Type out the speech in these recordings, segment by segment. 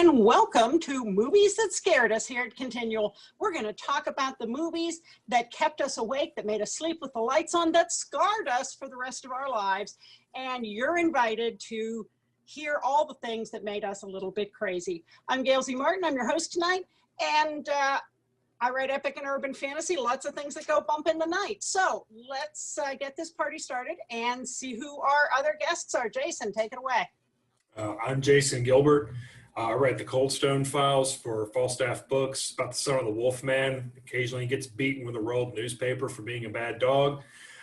and welcome to Movies That Scared Us here at ConTinual. We're going to talk about the movies that kept us awake, that made us sleep with the lights on, that scarred us for the rest of our lives. And you're invited to hear all the things that made us a little bit crazy. I'm Gail Z. Martin. I'm your host tonight. And I write epic and urban fantasy, lots of things that go bump in the night. So let's get this party started and see who our other guests are. Jason, take it away. I'm Jason Gilbert. I write the Cold Stone Files for Falstaff Books about the son of the Wolfman. Occasionally gets beaten with a rolled newspaper for being a bad dog.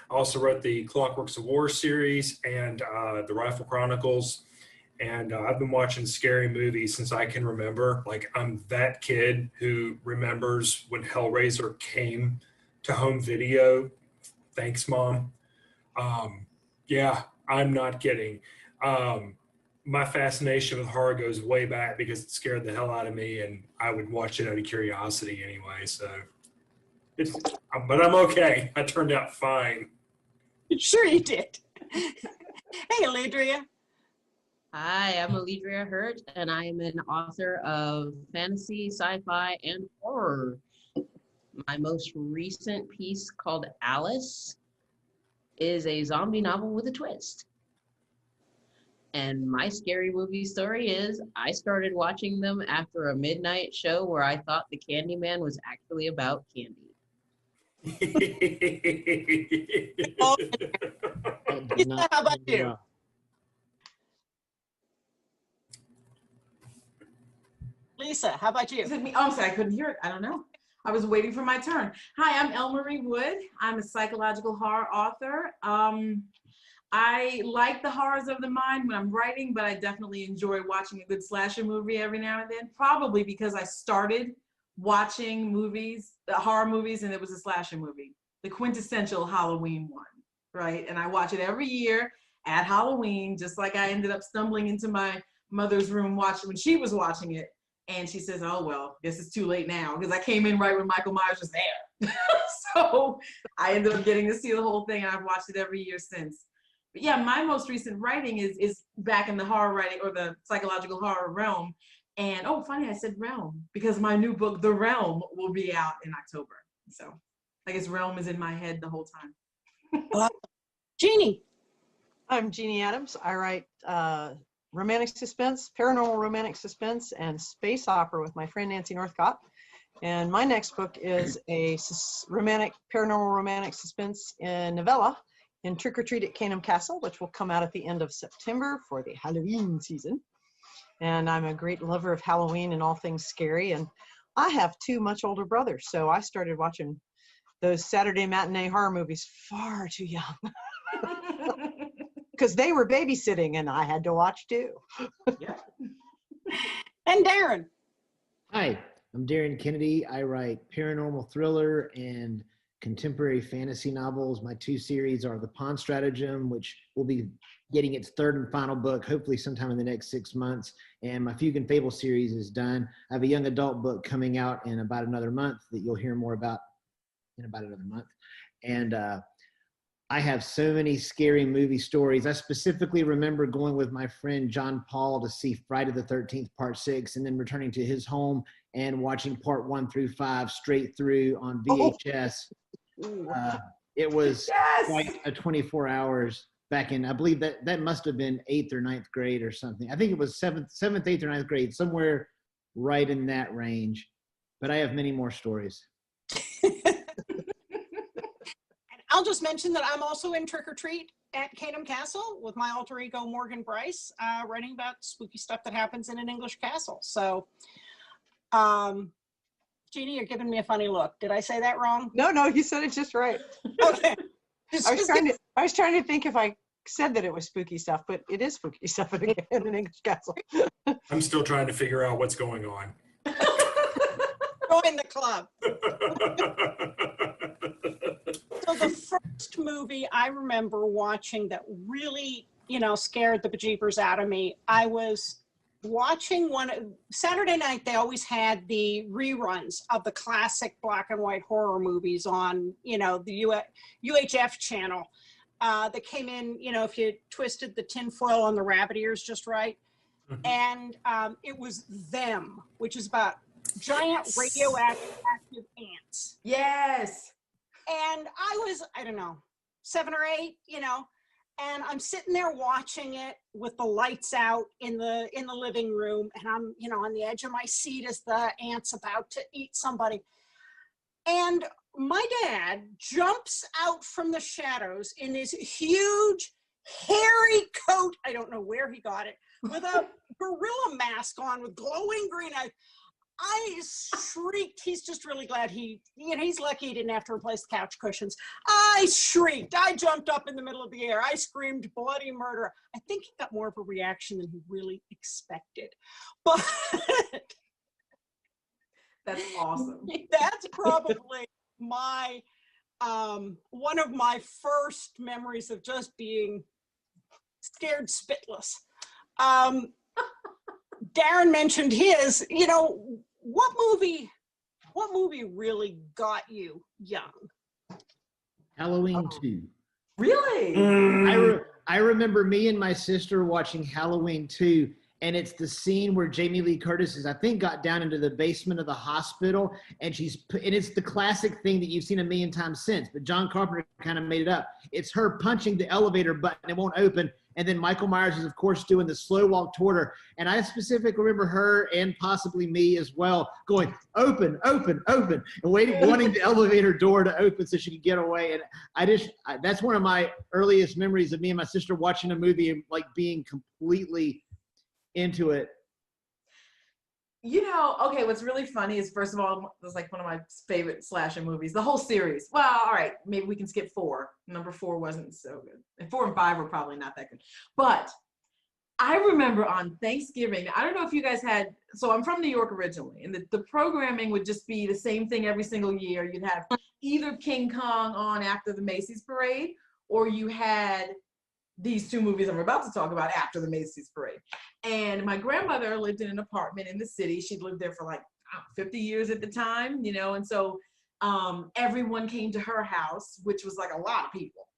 I also wrote the Clockworks of War series and the Rifle Chronicles. And I've been watching scary movies since I can remember. Like, I'm that kid who remembers when Hellraiser came to home video. Thanks, Mom. Yeah, I'm not kidding. My fascination with horror goes way back because it scared the hell out of me, and I would watch it out of curiosity anyway. So, but I'm okay. I turned out fine. Sure you did. Hey, Alledria. Hi, I'm Alledria Hurt, and I am an author of fantasy, sci-fi, and horror. My most recent piece, called Alice, is a zombie novel with a twist. And my scary movie story is I started watching them after a midnight show where I thought the Candyman was actually about candy. How about you? Lisa, how about you? Is it me? Oh, I'm sorry, I couldn't hear it. I don't know. I was waiting for my turn. Hi, I'm Elmarie Wood. I'm a psychological horror author. I like the horrors of the mind when I'm writing, but I definitely enjoy watching a good slasher movie every now and then, probably because I started watching movies, horror movies, and it was a slasher movie, the quintessential Halloween one, right? And I watch it every year at Halloween, just like I ended up stumbling into my mother's room watching when she was watching it. And she says, oh, well, guess it's too late now, because I came in right when Michael Myers was there. So I ended up getting to see the whole thing, and I've watched it every year since. But yeah, my most recent writing is back in the horror writing or the psychological horror realm. And oh, funny, I said realm because my new book, The Realm, will be out in October. So I guess realm is in my head the whole time. Jeannie. I'm Jeanne Adams. I write romantic suspense, paranormal romantic suspense, and space opera with my friend Nancy Northcott. And my next book is a paranormal romantic suspense novella in Trick or Treat at Canham Castle, which will come out at the end of September for the Halloween season. And I'm a great lover of Halloween and all things scary. And I have two much older brothers, so I started watching those Saturday matinee horror movies far too young. Because they were babysitting and I had to watch too. Yeah. And Darin. Hi, I'm Darin Kennedy. I write paranormal thriller and contemporary fantasy novels. My two series are The Pawn Stratagem, which will be getting its third and final book, hopefully sometime in the next 6 months. And my Fugue and Fable series is done. I have a young adult book coming out in about another month that you'll hear more about in about another month. And I have so many scary movie stories. I specifically remember going with my friend John Paul to see Friday the 13th, Part 6, and then returning to his home and watching Part 1 through 5 straight through on VHS. It was quite a 24 hours back in, I believe that must have been 8th or 9th grade or something. I think it was 7th, 8th, or 9th grade, somewhere right in that range. But I have many more stories. I'll just mention that I'm also in Trick or Treat at Canham Castle with my alter ego, Morgan Bryce, writing about spooky stuff that happens in an English castle. So, Jeannie, you're giving me a funny look. Did I say that wrong? No, you said it just right. Okay. I was trying to think if I said that it was spooky stuff, but it is spooky stuff in an English castle. I'm still trying to figure out what's going on. Join the club. So the first movie I remember watching that really, scared the bejeepers out of me, I was watching Saturday night. They always had the reruns of the classic black and white horror movies on, the UHF channel that came in, if you twisted the tinfoil on the rabbit ears just right. And it was Them, which is about giant radioactive ants. Yes. And I was, I don't know, 7 or 8, and I'm sitting there watching it with the lights out in the living room, and I'm, on the edge of my seat as the ant's about to eat somebody. And my dad jumps out from the shadows in this huge, hairy coat. I don't know where he got it, with a gorilla mask on with glowing green eyes. I shrieked. He's just really glad he's lucky he didn't have to replace the couch cushions. I shrieked. I jumped up in the middle of the air. I screamed bloody murder. I think he got more of a reaction than he really expected. But that's awesome. That's probably my one of my first memories of just being scared spitless. Darin mentioned his, what movie really got you young? Halloween 2. Really? I remember me and my sister watching Halloween 2, and it's the scene where Jamie Lee Curtis is, I think, got down into the basement of the hospital, and it's the classic thing that you've seen a million times since, but John Carpenter kind of made it up. It's her punching the elevator button, it won't open, and then Michael Myers is, of course, doing the slow walk toward her. And I specifically remember her, and possibly me as well, going, open, open, open, and wanting the elevator door to open so she could get away. And that's one of my earliest memories of me and my sister watching a movie and like being completely into it. Okay, what's really funny is, first of all, it was like one of my favorite slasher movies, the whole series. Well, all right, maybe we can skip 4. Number 4 wasn't so good. And 4 and 5 were probably not that good. But I remember on Thanksgiving, I don't know if you guys so I'm from New York originally, and the programming would just be the same thing every single year. You'd have either King Kong on after the Macy's parade, or you had these 2 movies I'm about to talk about after the Macy's parade. And my grandmother lived in an apartment in the city. She'd lived there for like 50 years at the time, and so everyone came to her house, which was like a lot of people.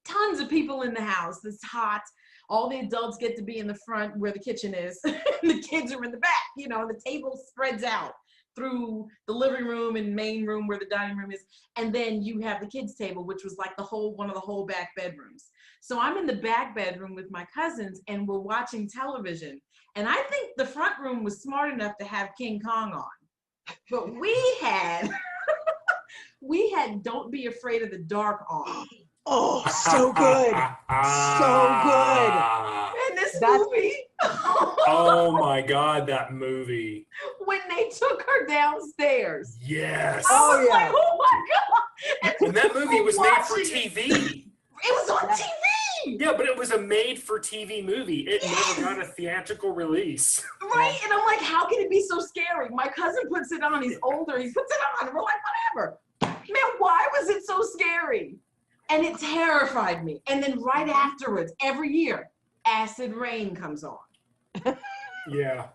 Tons of people in the house. It's hot. All the adults get to be in the front where the kitchen is. The kids are in the back, and the table spreads out through the living room and main room where the dining room is. And then you have the kids' table, which was like one of the whole back bedrooms. So I'm in the back bedroom with my cousins, and we're watching television. And I think the front room was smart enough to have King Kong on. But we had Don't Be Afraid of the Dark on. Oh, so good. So good. And this movie. Oh my God, that movie. When they took her downstairs. Yes. I was like, oh my God. And that movie was made for TV. It was on TV. Yeah, but it was a made-for-TV movie. It never got a theatrical release. Right? And I'm like, how can it be so scary? My cousin puts it on. He's older. He puts it on. And we're like, whatever. Man, why was it so scary? And it terrified me. And then right afterwards, every year, Acid Rain comes on. Yeah.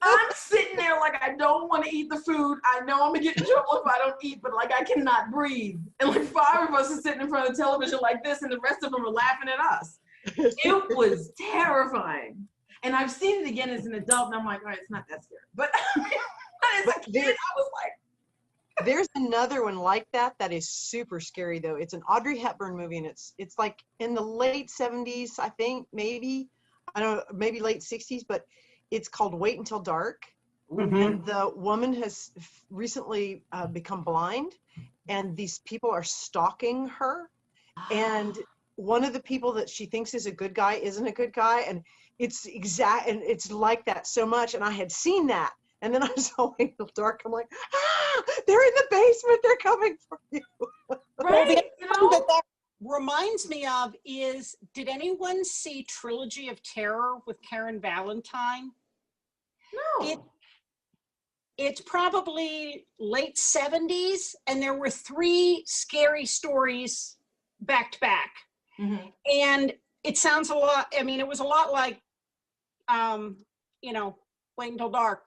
I'm sitting there like I don't want to eat the food. I know I'm going to get in trouble if I don't eat, but like I cannot breathe. And like 5 of us are sitting in front of the television like this, and the rest of them are laughing at us. It was terrifying. And I've seen it again as an adult, and I'm like, all right, it's not that scary. But as a kid, I was like. There's another one like that is super scary, though. It's an Audrey Hepburn movie, and it's like in the late 70s, I think, maybe. I don't know, maybe late 60s, but it's called Wait Until Dark. Mm-hmm. And the woman has recently become blind, and these people are stalking her. And one of the people that she thinks is a good guy isn't a good guy. And it's it's like that so much. And I had seen that. And then I saw Wait Until Dark. I'm like, they're in the basement. They're coming for you. Right. Well, that reminds me of is, did anyone see Trilogy of Terror with Karen Valentine? No. It's probably late 70s, and there were 3 scary stories back to back. Mm-hmm. And it sounds a lot, it was a lot like, Wait Until Dark.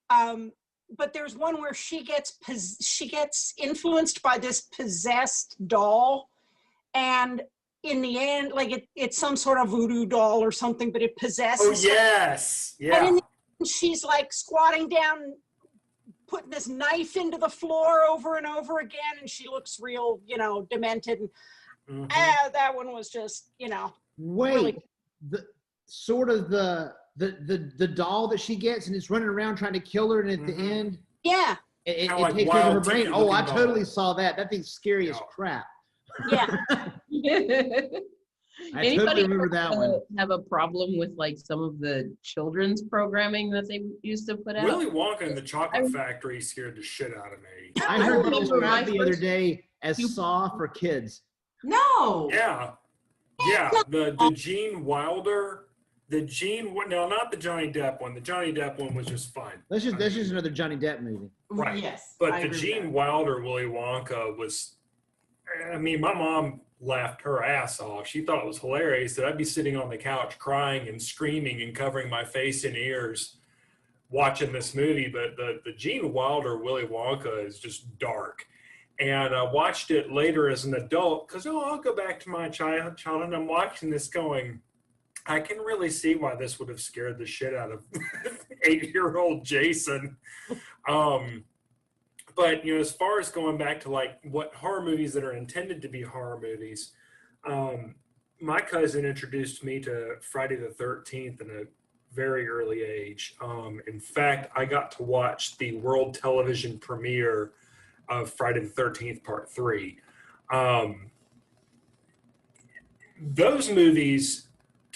But there's one where she gets influenced by this possessed doll, and in the end, like it's some sort of voodoo doll or something, but it possesses. Oh yes, And yeah. in the end, she's like squatting down, putting this knife into the floor over and over again, and she looks real, demented. And that one was just, Wait, really. the sort of the doll that she gets and it's running around trying to kill her, and at the end, Yeah. it like takes over her wild brain. tiki Oh, I looking totally doll. saw that. That thing's scary as crap. Yeah. I Anybody totally remember ever that one. have a problem with like some of the children's programming that they used to put out? Willy Wonka and the Chocolate Factory scared the shit out of me. I heard that remember my described the other first- day as Saw for kids. No. Yeah, the Gene Wilder, no, not the Johnny Depp one. The Johnny Depp one was just fine. That's just another Johnny Depp movie. Right. Yes. But I the agree with Gene that. Wilder Willy Wonka was, I mean, my mom laughed her ass off. She thought it was hilarious that I'd be sitting on the couch crying and screaming and covering my face and ears watching this movie. But the Gene Wilder Willy Wonka is just dark. And I watched it later as an adult because, I'll go back to my childhood, and I'm watching this going, I can really see why this would have scared the shit out of 8-year-old Jason. But, as far as going back to like what horror movies that are intended to be horror movies, my cousin introduced me to Friday the 13th in a very early age. In fact, I got to watch the world television premiere of Friday the 13th Part 3. Those movies,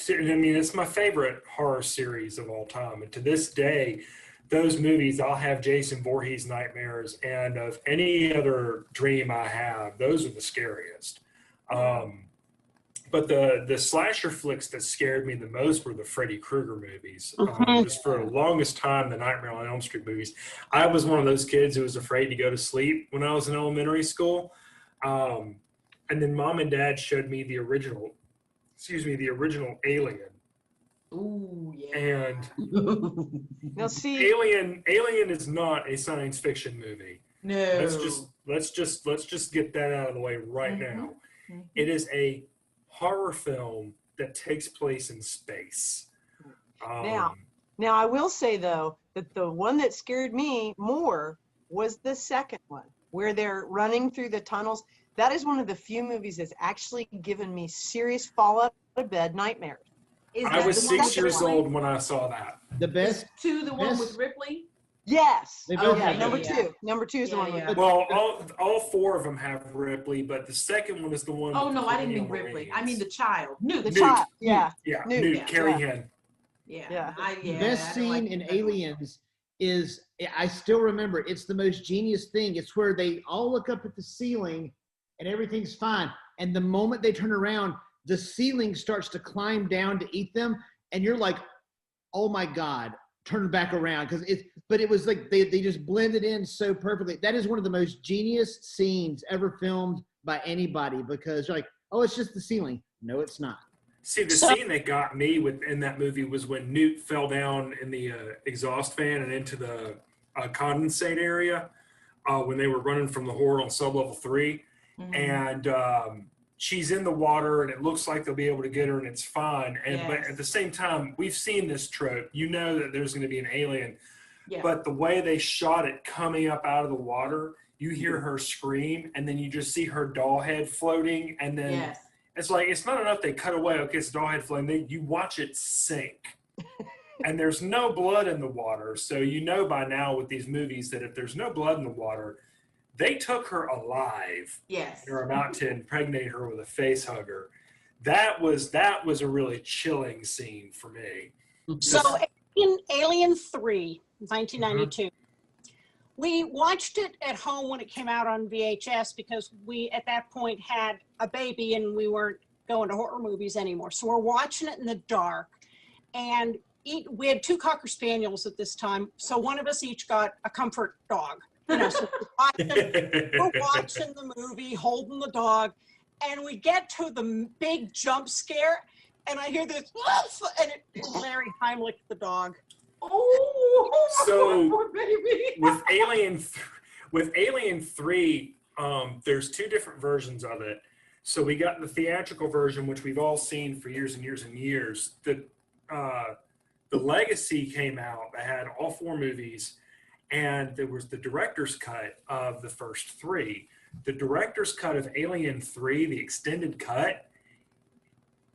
I mean, it's my favorite horror series of all time. And to this day, those movies, I'll have Jason Voorhees nightmares, and of any other dream I have, those are the scariest. But the slasher flicks that scared me the most were the Freddy Krueger movies. Just for the longest time, the Nightmare on Elm Street movies. I was one of those kids who was afraid to go to sleep when I was in elementary school. And then Mom and Dad showed me the original Alien. Ooh, yeah. And Now see, Alien is not a science fiction movie. No. Let's just get that out of the way right now. It is a horror film that takes place in space. Now I will say though that the one that scared me more was the second one, where they're running through the tunnels. That is one of the few movies that's actually given me serious fall out of bed nightmares. I was 6 years old when I saw that. The best. Two, the one best- with Ripley. Yes. They Oh both yeah, have number that. two. Number two is the Yeah, one yeah. with Well, all four of them have Ripley, but the second one is the one. Oh with no, the I didn't mean colonial Ripley. Marines. I mean the child. Newt. the Newt. child. Yeah. Yeah, Newt, Newt, yeah. Carrie Yeah. Henn. Yeah. Yeah. The best scene in Aliens is, I still remember, it's the most genius thing. It's where they all look up at the ceiling and everything's fine. And the moment they turn around, the ceiling starts to climb down to eat them. And you're like, oh my God, turn back around. But it was like, they just blended in so perfectly. That is one of the most genius scenes ever filmed by anybody, because you're like, oh, it's just the ceiling. No, it's not. See, the scene that got me in that movie was when Newt fell down in the exhaust fan and into the condensate area when they were running from the horde on sublevel 3. And she's in the water and it looks like they'll be able to get her and it's fine. But at the same time, we've seen this trope. You know that there's going to be an alien. Yeah. But the way they shot it coming up out of the water, you hear her scream and then you just see her doll head floating, and then Yes. it's like, it's not enough they cut away, okay, it's a doll head floating, you watch it sink. And there's no blood in the water, so you know by now with these movies that if there's no blood in the water, they took her alive. Yes. They were about to impregnate her with a face hugger. That was a really chilling scene for me. So in Alien 3, 1992, we watched it at home when it came out on VHS because we, at that point, had a baby and we weren't going to horror movies anymore. So we're watching it in the dark. And we had 2 Cocker Spaniels at this time. So one of us each got a comfort dog. So we're watching the movie, holding the dog. And we get to the big jump scare. And I hear this, and it's Larry Heimlich, the dog. Oh, So, poor baby. with Alien 3, there's 2 different versions of it. So we got the theatrical version, which we've all seen for years and years and years. The Legacy came out that had all 4 movies, and there was the director's cut of the first 3. The director's cut of Alien 3, the extended cut,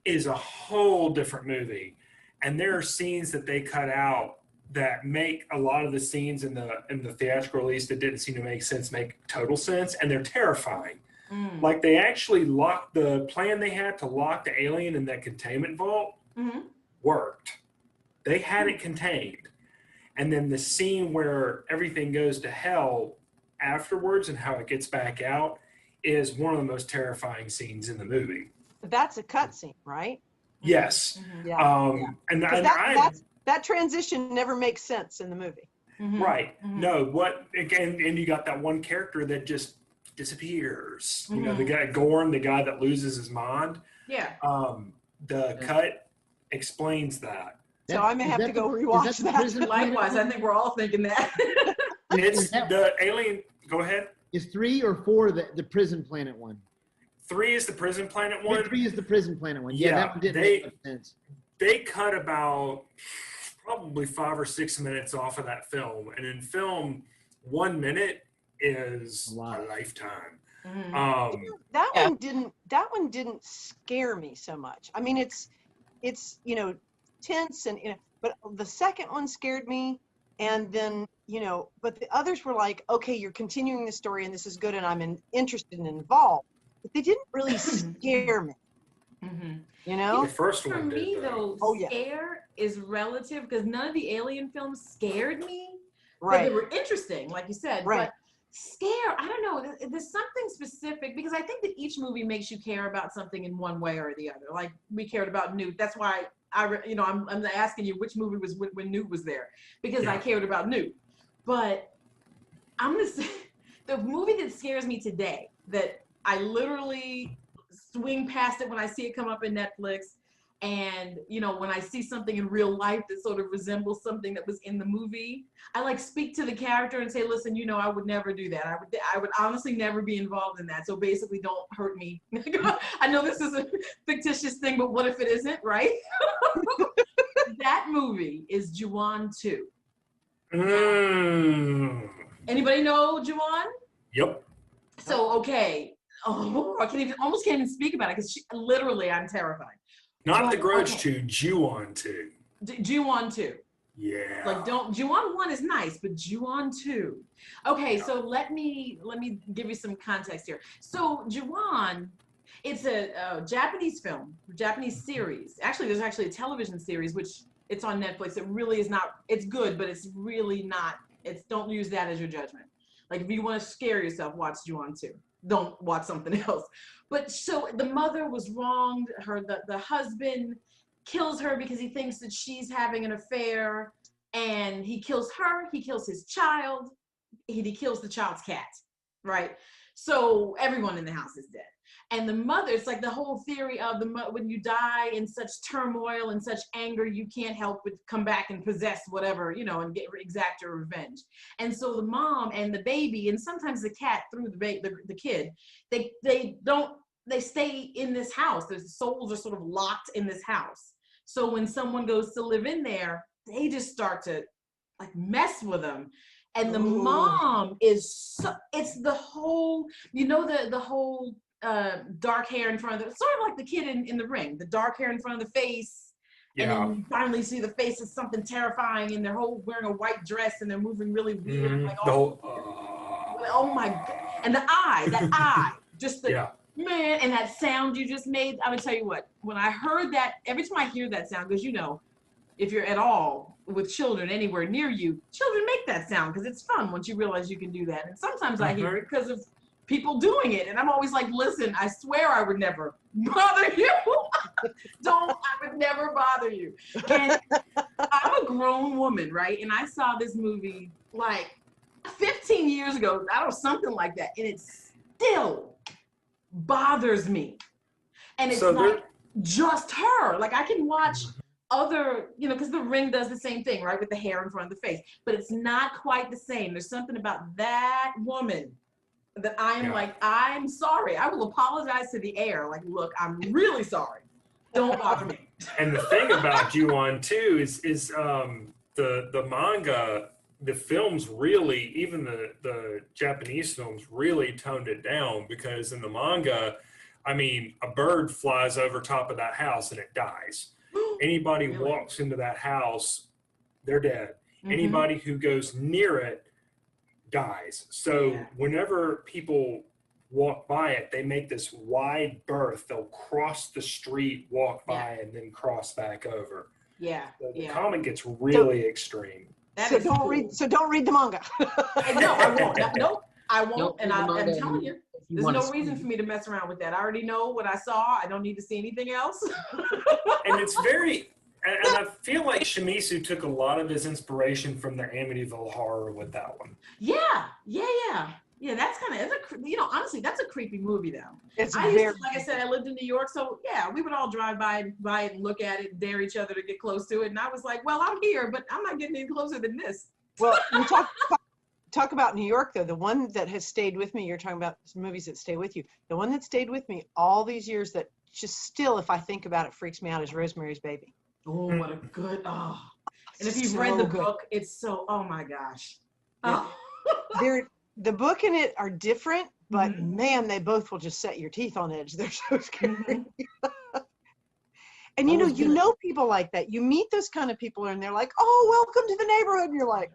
is a whole different movie. And there are scenes that they cut out that make a lot of the scenes in the theatrical release that didn't seem to make sense make total sense, and they're terrifying. Like they actually locked the plan they had to lock the alien in that containment vault worked. They had it contained. And then the scene where everything goes to hell afterwards and how it gets back out is one of the most terrifying scenes in the movie. That's a cutscene, right? Yes. Yeah. And that transition never makes sense in the movie. Right. No, what again, and you got that one character that just disappears. You know, the guy Gorn, the guy that loses his mind. Yeah. The cut explains that. So I may have to go rewatch that. Likewise, I think we're all thinking that. It's the alien. Go ahead. Is 3 or 4 the prison planet one? 3 is the prison planet one. 3 is the prison planet one. Yeah, that one didn't make much sense. They cut about probably 5 or 6 minutes off of that film, and in film, 1 minute is a lifetime. That one didn't scare me so much. I mean, it's tense and but the second one scared me, and then but the others were like, okay, you're continuing the story and this is good and I'm interested and involved, but they didn't really scare me. The first for one did, me though. Yeah. Scare is relative because none of the Alien films scared me. Right. But they were interesting, like you said. Right. But scare, I don't know. There's something specific because I think that each movie makes you care about something in one way or the other. Like we cared about Newt. That's why I'm asking you which movie was when Newt was there, because I cared about Newt. But I'm gonna say the movie that scares me today, that I literally swing past it when I see it come up in Netflix, and when I see something in real life that sort of resembles something that was in the movie, I like speak to the character and say, listen, I would never do that. I would honestly never be involved in that. So basically, don't hurt me. I know this is a fictitious thing, but what if it isn't, right? That movie is Ju-on 2. Anybody know Ju-on? Yep. So okay. Oh, I almost can't even speak about it because literally I'm terrified. Not The Grudge 2, Ju-on 2. Ju-on 2. Yeah. Like Ju-on 1 is nice, but Ju-on 2. Okay, so let me give you some context here. So Ju-on, it's a Japanese film, Japanese series. Actually, there's actually a television series which it's on Netflix. It really is not. It's good, but it's really not. Don't use that as your judgment. Like if you want to scare yourself, watch Ju-on 2. Don't watch something else. But so the mother was wronged. The husband kills her because he thinks that she's having an affair, and he kills her. He kills his child. He kills the child's cat, right? So everyone in the house is dead. And the mother, it's like the whole theory of when you die in such turmoil and such anger, you can't help but come back and possess whatever, and exact your revenge. And so the mom and the baby, and sometimes the cat through the kid, they stay in this house. Their souls are sort of locked in this house. So when someone goes to live in there, they just start to like mess with them. And the mom it's the whole, the whole dark hair in front of sort of like the kid in The Ring, the dark hair in front of the face. Yeah. And then you finally see the face is something terrifying, and they're wearing a white dress and they're moving really weird. Like, oh my God. And that eye, just the man, and that sound you just made. I'm gonna tell you what, when I heard that, every time I hear that sound, because if you're at all with children anywhere near you, children make that sound because it's fun once you realize you can do that. And sometimes I hear it because of people doing it, and I'm always like, listen, I swear I would never bother you. I would never bother you. And I'm a grown woman, right? And I saw this movie like 15 years ago, I don't know, something like that, and it still bothers me. And it's like just her. Like I can watch other, because The Ring does the same thing, right, with the hair in front of the face, but it's not quite the same. There's something about that woman that I am Yeah. like, I'm sorry. I will apologize to the air. Like, look, I'm really sorry. Don't bother me. And the thing about Ju-on too is the manga, the films really, even the Japanese films really toned it down, because in the manga, I mean, a bird flies over top of that house and it dies. Anybody Really? walks into that house, they're dead. Mhm. Anybody who goes near it dies. So Yeah. whenever people walk by it, they make this wide berth. They'll cross the street, walk by, and then cross back over. Yeah. So the Yeah. comic gets really extreme. That So is don't cool. read. So don't read the manga. No, I won't. Nope, I won't. Don't And read the I'm manga telling you, if you there's wanna no reason see. for me to mess around with that. I already know what I saw. I don't need to see anything else. And it's very, and I feel like Shimizu took a lot of his inspiration from the Amityville horror with that one. Yeah. Yeah, that's kind of, honestly, that's a creepy movie though. It's I used very. to, like I said, I lived in New York, so yeah, we would all drive by it and look at it and dare each other to get close to it. And I was like, well, I'm here, but I'm not getting any closer than this. Well, you talk about New York though. The one that has stayed with me. You're talking about movies that stay with you. The one that stayed with me all these years that just still, if I think about it, freaks me out is Rosemary's Baby. Oh, what a good, And if you've read So the good. book, it's so, oh my gosh. Yeah. Oh. The book and it are different, but Mhm. man, they both will just set your teeth on edge. They're so scary. Mhm. And I was you gonna- know people like that. You meet those kind of people and they're like, "Oh, welcome to the neighborhood." And you're like,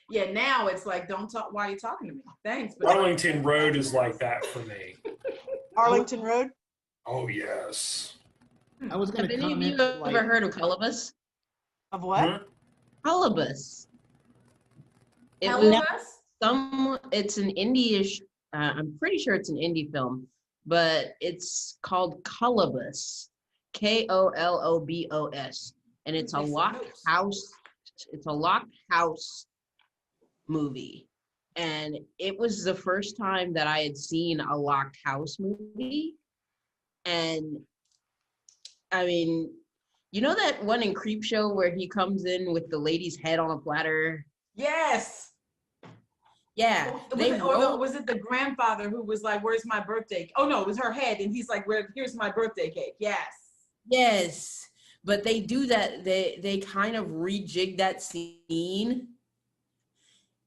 Yeah, now it's like, don't talk, why are you talking to me? Thanks. But Arlington Road is like that for me. "Arlington Road." Oh, yes. I was Have going to any of you comment. ever heard of Colobus? Of what? Huh? Colobus. It Tell was us. it's an indie-ish, I'm pretty sure it's an indie film, but it's called Colobus, Kolobos, and it's a Make some locked notes. house. It's a locked house movie, and it was the first time that I had seen a locked house movie, and I mean, you know that one in Creepshow where he comes in with the lady's head on a platter? Yes. Yeah, Was it the grandfather who was like, where's my birthday? Oh no, it was her head. And he's like, here's my birthday cake. Yes. yes, but they do that. They kind of rejig that scene,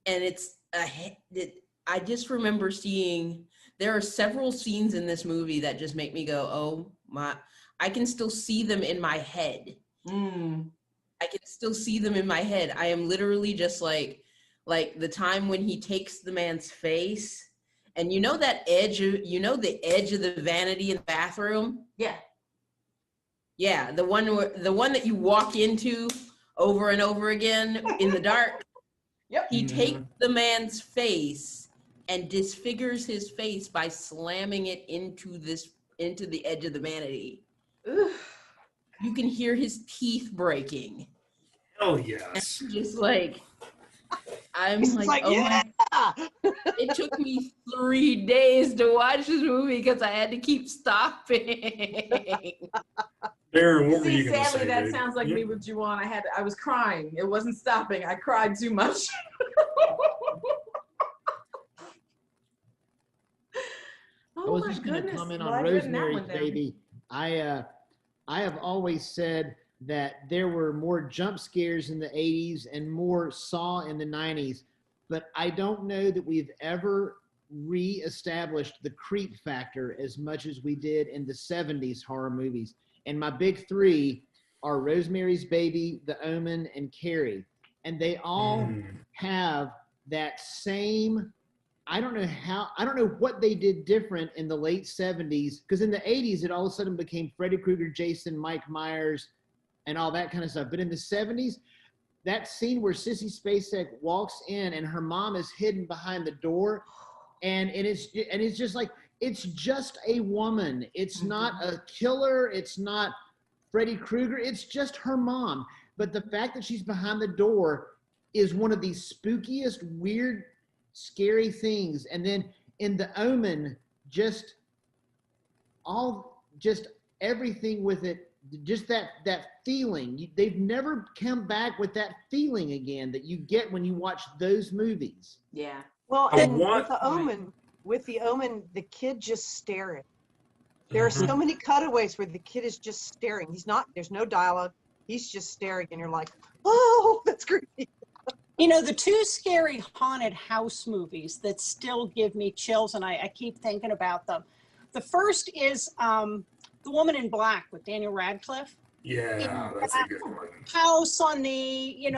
and I just remember seeing. There are several scenes in this movie that just make me go, oh my! I can still see them in my head. Mm. I can still see them in my head. I am literally just like the time when he takes the man's face, and you know that edge of, the edge of the vanity in the bathroom? Yeah. Yeah, the one that you walk into over and over again in the dark. Yep. He Mhm. takes the man's face and disfigures his face by slamming it into the edge of the vanity. Oof. You can hear his teeth breaking. Hell yes. Just like, I'm It's like, like, oh yeah. my. It took me 3 days to watch this movie because I had to keep stopping. Darren, what were See, you going to sadly, say, that dude? sounds like Yeah. me with Juwan. I was crying. It wasn't stopping. I cried too much. I Oh was my just going to goodness. comment Well, on I've written that Rosemary's one down. Baby. I have always said that there were more jump scares in the 80s and more Saw in the 90s, but I don't know that we've ever re-established the creep factor as much as we did in the 70s horror movies. And my big three are Rosemary's Baby, The Omen, and Carrie. And they all have that same, I don't know what they did different in the late 70s, because in the 80s, it all of a sudden became Freddy Krueger, Jason, Mike Myers, and all that kind of stuff. But in the 70s, that scene where Sissy Spacek walks in and her mom is hidden behind the door, and it's just like, it's just a woman. It's not a killer. It's not Freddy Krueger. It's just her mom. But the fact that she's behind the door is one of the spookiest, weird, scary things. And then in The Omen, just everything with it, just that feeling. They've never come back with that feeling again that you get when you watch those movies. Yeah. Well, I and want- with the Omen, the kid just staring. There are so many cutaways where the kid is just staring. There's no dialogue. He's just staring, and you're like, oh, that's creepy. You know, the two scary haunted house movies that still give me chills, and I keep thinking about them. The first is The Woman in Black with Daniel Radcliffe. Yeah, that's a good one. House on the,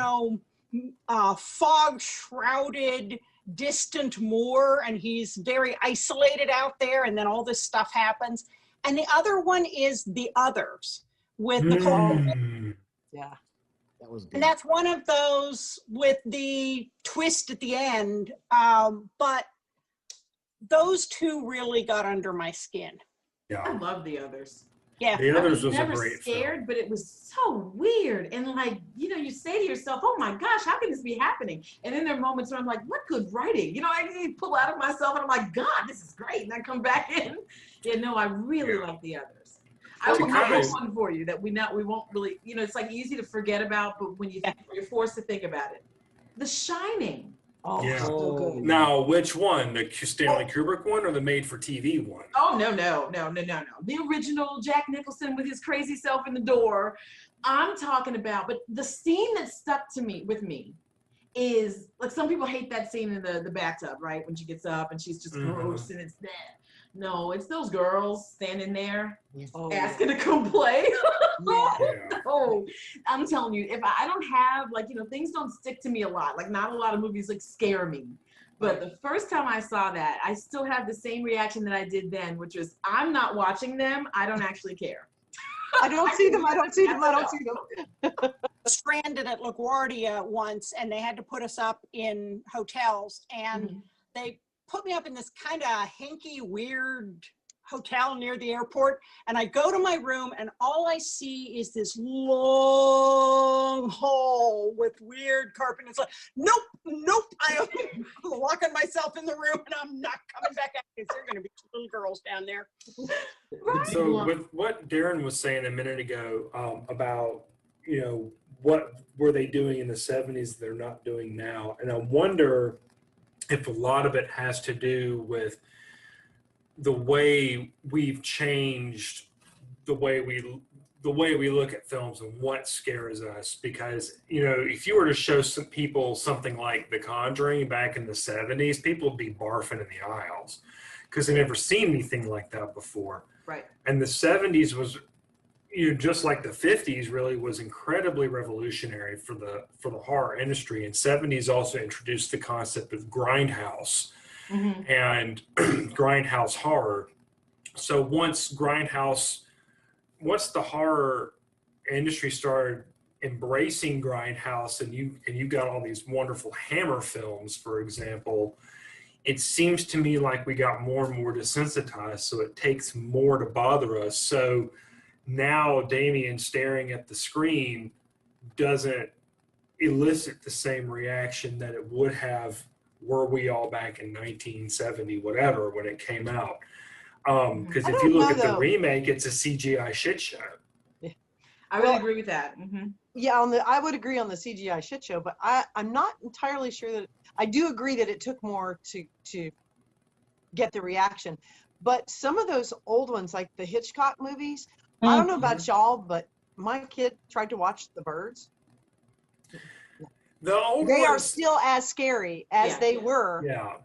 fog-shrouded, distant moor, and he's very isolated out there, and then all this stuff happens. And the other one is The Others with Nicole. Yeah. That was good. And that's one of those with the twist at the end. But those two really got under my skin. I Yeah, love The Others. Yeah. The Others was a never great scared, film. but it was so weird. And like, you say to yourself, oh my gosh, how can this be happening? And then there are moments where I'm like, what good writing? I pull out of myself and I'm like, God, this is great. And I come back in. Yeah, no, I really like The Others. I will have one for you that we won't really, it's like easy to forget about, but when you're forced to think about it. The Shining. Oh, Yeah. so good. Now, which one? The Stanley Kubrick one or the made-for-TV one? Oh, no. The original Jack Nicholson with his crazy self in the door. I'm talking about, but the scene that stuck with me is, like, some people hate that scene in the bathtub, right? When she gets up and she's just gross and it's that. No, it's those girls standing there asking to come play. No, I'm telling you, if I don't have, things don't stick to me a lot. Like, not a lot of movies scare me. But the first time I saw that, I still have the same reaction that I did then, which was, I'm not watching them. I don't actually care. I don't see them. Stranded at LaGuardia once, and they had to put us up in hotels, and they put me up in this kind of hinky, weird hotel near the airport, and I go to my room, and all I see is this long hall with weird carpet. It's like, nope, I'm locking myself in the room, and I'm not coming back out because there are going to be two little girls down there. Right. So with what Darin was saying a minute ago about, what were they doing in the 70s they're not doing now? And I wonder if a lot of it has to do with the way we've changed the way we look at films and what scares us. Because, if you were to show some people something like The Conjuring back in the 70s, people would be barfing in the aisles because they never seen anything like that before. Right. And the 70s was, just like the 50s really was incredibly revolutionary for the horror industry. And 70s also introduced the concept of grindhouse and grindhouse horror. So once the horror industry started embracing grindhouse, and you got all these wonderful Hammer films, for example, it seems to me like we got more and more desensitized, so it takes more to bother us. So now Damien staring at the screen doesn't elicit the same reaction that it would have were we all back in 1970 whatever when it came out. Because if you look at the remake, it's a CGI shit show. I really agree with that. Yeah, I would agree on the CGI shit show, but I'm not entirely sure that I do agree that it took more to get the reaction. But some of those old ones, like the Hitchcock movies, I don't know about y'all, but my kid tried to watch The Birds. The old They are ones, still as scary as they were. yeah.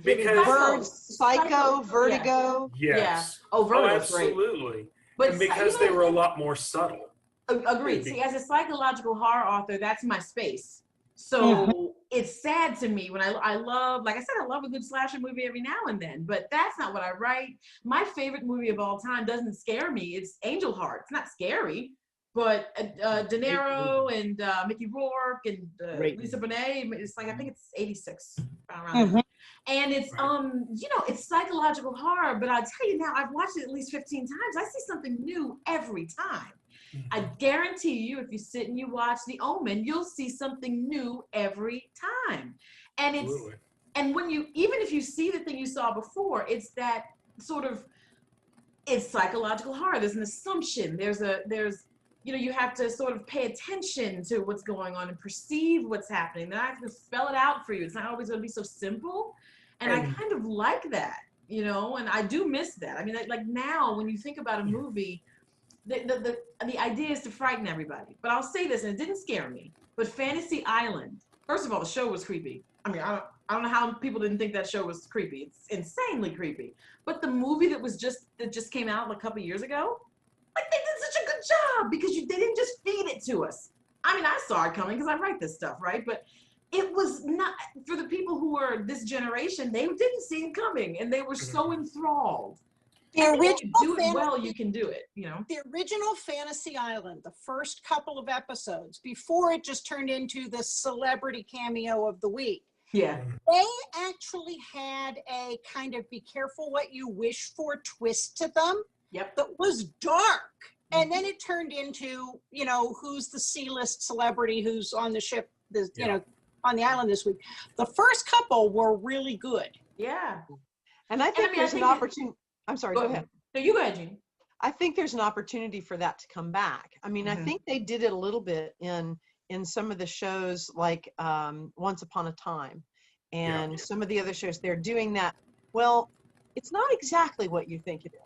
Because Birds, Psycho, Vertigo. Yes. Yeah. Oh, Vertigo's great. Absolutely. But and because they were a lot more subtle. Agreed. See, as a psychological horror author, that's my space. So it's sad to me when I love, like I said, I love a good slasher movie every now and then, but that's not what I write. My favorite movie of all time doesn't scare me. It's Angel Heart. It's not scary, but De Niro and Mickey Rourke and Lisa Bonet. It's like, I think it's 86 around there. And it's it's psychological horror, but I'll tell you now, I've watched it at least 15 times. I see something new every time. I guarantee you, if you sit and you watch The Omen, you'll see something new every time. And and when even if you see the thing you saw before, it's that sort of, it's psychological horror. There's an assumption. There's you know, you have to sort of pay attention to what's going on and perceive what's happening. Then I have to spell it out for you. It's not always going to be so simple. And I kind of like that, you know, and I do miss that. I mean, like now when you think about a movie, the idea is to frighten everybody. But I'll say this, and it didn't scare me, but Fantasy Island, first of all, the show was creepy. I mean, I don't know how people didn't think that show was creepy. It's insanely creepy. But the movie that just came out like a couple years ago, like they did such a good job because they didn't just feed it to us. I mean, I saw it coming because I write this stuff, right? But it was not, for the people who were this generation, they didn't see it coming and they were so enthralled. The original do it well, you can do it, you know? The original Fantasy Island, the first couple of episodes, before it just turned into the celebrity cameo of the week, Yeah. they actually had a kind of be careful what you wish for twist to them. Yep. That was dark. And then it turned into, you know, who's the C-list celebrity who's on the ship, you know, on the island this week. The first couple were really good. Yeah. And I think there's an opportunity. I'm sorry, go ahead. No, you go ahead, Jeanne. I think there's an opportunity for that to come back. I mean, I think they did it a little bit in some of the shows like Once Upon a Time and some of the other shows. They're doing that. Well, it's not exactly what you think it is.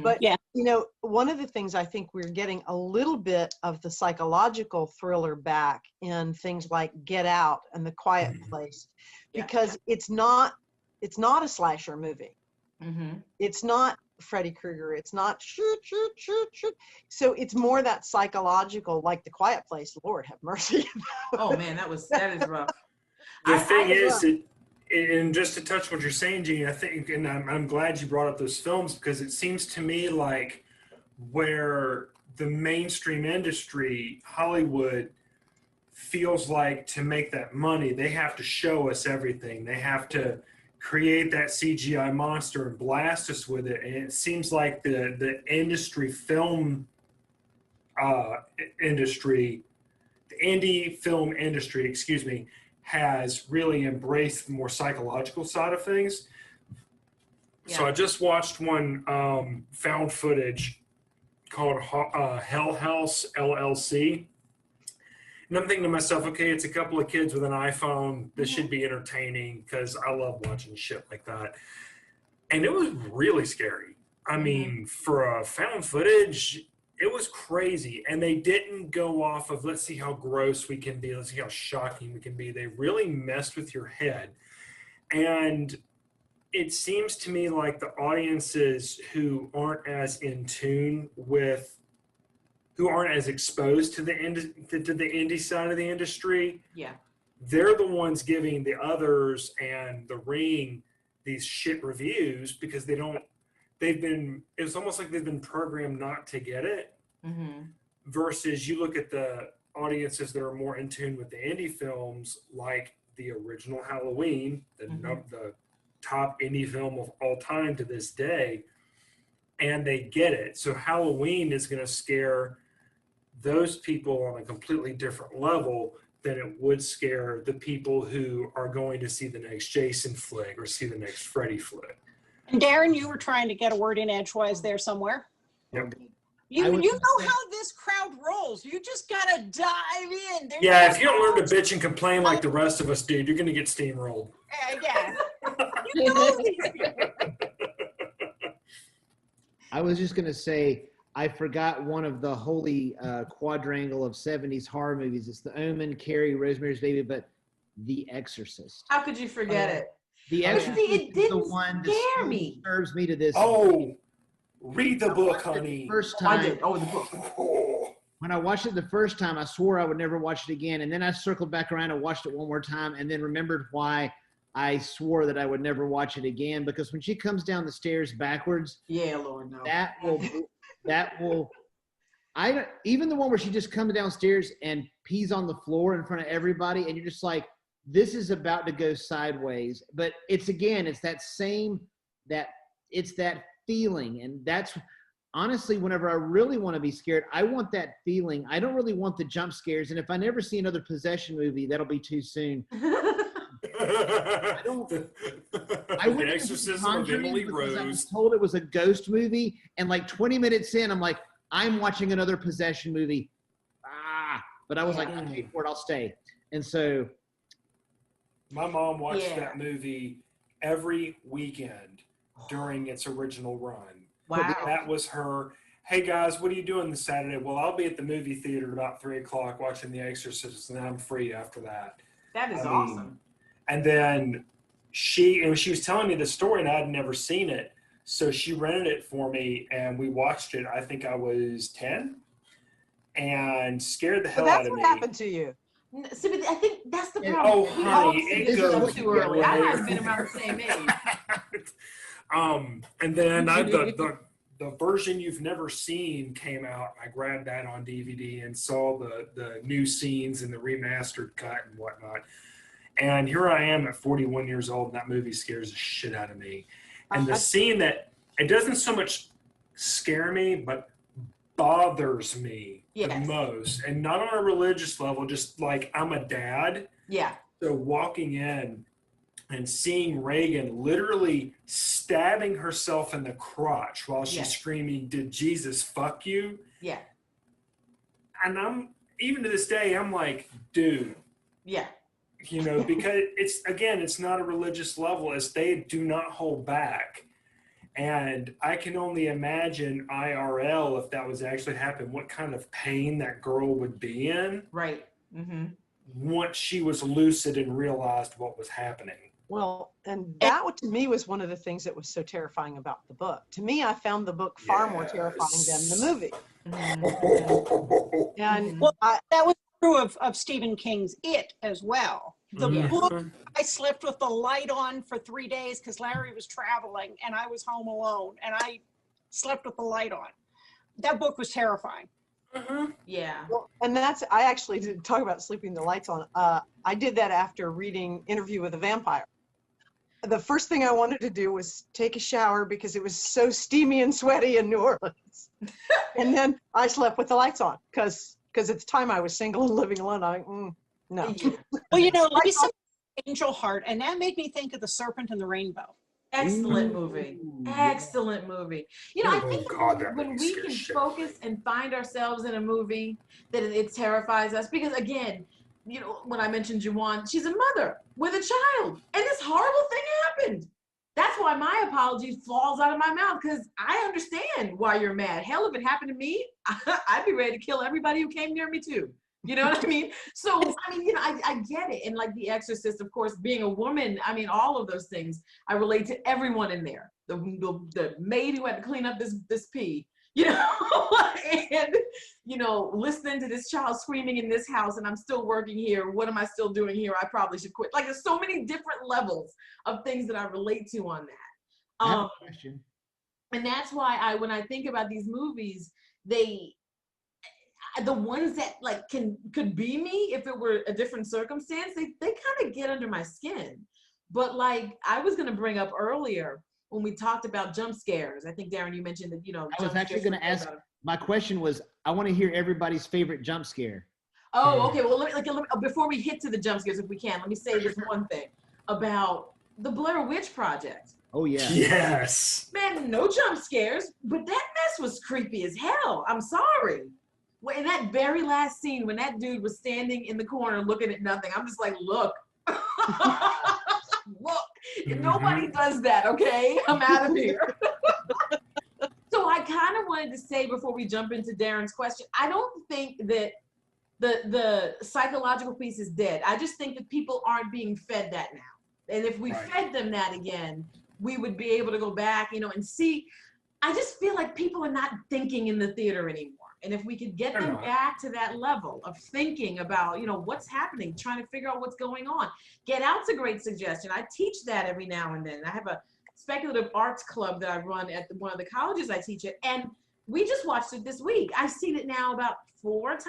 But, you know, one of the things I think we're getting a little bit of the psychological thriller back in things like Get Out and The Quiet Place, because it's not a slasher movie. It's not Freddy Krueger. It's not shoot, shoot, shoot, shoot. So it's more that psychological, like The Quiet Place. Lord have mercy. Oh man, that is rough. The thing is, and just to touch what you're saying, Jeanne, I think, and I'm glad you brought up those films because it seems to me like where the mainstream industry, Hollywood, feels like to make that money, they have to show us everything. They have to create that CGI monster and blast us with it. And it seems like the industry film industry, the indie film industry, excuse me, has really embraced the more psychological side of things. So I just watched one found footage called Hell House LLC. And I'm thinking to myself, okay, it's a couple of kids with an iPhone. This should be entertaining because I love watching shit like that. And it was really scary. I mean, for a found footage, it was crazy. And they didn't go off of, let's see how gross we can be. Let's see how shocking we can be. They really messed with your head. And it seems to me like the audiences who aren't as in tune with, who aren't as exposed to the indie side of the industry, they're the ones giving the others and The Ring these shit reviews because it's almost like they've been programmed not to get it. Versus you look at the audiences that are more in tune with the indie films, like the original Halloween, the top indie film of all time to this day, and they get it. So Halloween is going to scare those people on a completely different level than it would scare the people who are going to see the next Jason flick or see the next Freddy flick. And Darin, you were trying to get a word in edgewise there somewhere. Yep. You know how this crowd rolls. You just gotta dive in. If you don't learn to bitch and complain like the rest of us, dude, you're gonna get steamrolled. You know these people. I was just gonna say, I forgot one of the holy quadrangle of 70s horror movies. It's The Omen, Carrie, Rosemary's Baby, but The Exorcist. How could you forget it? The Exorcist it didn't is the one scare that me. serves me to this. Oh, read the book, honey. First time, I did. Oh, the book. when I watched it the first time, I swore I would never watch it again. And then I circled back around and watched it one more time and then remembered why I swore that I would never watch it again. Because when she comes down the stairs backwards, Lord, no. Even the one where she just comes downstairs and pees on the floor in front of everybody, and you're just like, this is about to go sideways. But it's that feeling. And that's honestly, whenever I really want to be scared, I want that feeling. I don't really want the jump scares. And if I never see another possession movie, that'll be too soon. I went The Exorcism of Emily because I was Rose. told it was a ghost movie, and like 20 minutes in, I'm like, I'm watching another possession movie. But I was like, Yeah. I paid for it, I'll stay. And so My mom watched Yeah. that movie every weekend during its original run. Wow. That was her. Hey guys, what are you doing this Saturday? Well, I'll be at the movie theater about 3:00 watching The Exorcist, and then I'm free after that. That is I mean, awesome. And then she was telling me the story, and I had never seen it, so she rented it for me, and we watched it. I think I was 10, and scared the So hell that's out of what me. happened to you. See, but I think that's the And- problem. Oh, We honey, all it see goes stuff too way early. I might have later. been around the same age. And then the version you've never seen came out. I grabbed that on DVD and saw the new scenes and the remastered cut and whatnot. And here I am at 41 years old, and that movie scares the shit out of me. And the scene that, it doesn't so much scare me, but bothers me the Yes. most. And not on a religious level, just like I'm a dad. Yeah. So walking in and seeing Reagan literally stabbing herself in the crotch while she's Yes. screaming, "Did Jesus fuck you?" Yeah. And I'm, even to this day, I'm like, dude, Yeah. you know, because it's not a religious level, as they do not hold back. And I can only imagine IRL, if that was actually happening, what kind of pain that girl would be in Right. Mm-hmm. once she was lucid and realized what was happening. Well, and that to me was one of the things that was so terrifying about the book. To me, I found the book far more terrifying than the movie. Mm-hmm. And Well, that was true of Stephen King's It as well. The Yes. book, I slept with the light on for 3 days because Larry was traveling and I was home alone, and I slept with the light on. That book was terrifying. Yeah. well, and that's, I actually did talk about sleeping the lights on. I did that after reading Interview with a Vampire. The first thing I wanted to do was take a shower because it was so steamy and sweaty in New Orleans. And then I slept with the lights on because at the time I was single and living alone. No. Yeah. Well, you know, Lisa Angel Heart, and that made me think of The Serpent and the Rainbow. Excellent movie. Excellent movie. You know, I Oh, think God, that when movie we scares can shit out of focus and find ourselves in a movie, that it terrifies us. Because again, you know, when I mentioned Juwan, she's a mother with a child, and this horrible thing happened. That's why my apology falls out of my mouth, because I understand why you're mad. Hell, if it happened to me, I'd be ready to kill everybody who came near me too. You know what I mean? So, I mean, you know, I get it. And like The Exorcist, of course, being a woman, I mean, all of those things, I relate to everyone in there. The maid who had to clean up this pee, you know, and, you know, listening to this child screaming in this house, and I'm still working here. What am I still doing here? I probably should quit. Like, there's so many different levels of things that I relate to on that. I have a question. And that's why when I think about these movies, the ones that like could be me if it were a different circumstance, they kind of get under my skin. But like I was going to bring up earlier when we talked about jump scares, I think Darin, you mentioned that, you know, I was actually going to ask, my question was, I want to hear everybody's favorite jump scare. Oh, okay. Well, before we hit to the jump scares, if we can, let me say this one thing about the Blair Witch Project. Oh, yeah. Yes. Man, no jump scares, but that mess was creepy as hell. I'm sorry. Well, in that very last scene, when that dude was standing in the corner looking at nothing, I'm just like, look, look, nobody does that, okay? I'm out of here. So I kind of wanted to say before we jump into Darin's question, I don't think that the psychological piece is dead. I just think that people aren't being fed that now. And if we fed them that again, we would be able to go back, you know, and see. I just feel like people are not thinking in the theater anymore. And if we could get them back to that level of thinking about, you know, what's happening, trying to figure out what's going on. Get Out's a great suggestion. I teach that every now and then. I have a speculative arts club that I run at one of the colleges I teach at. And we just watched it this week. I've seen it now about 4 times.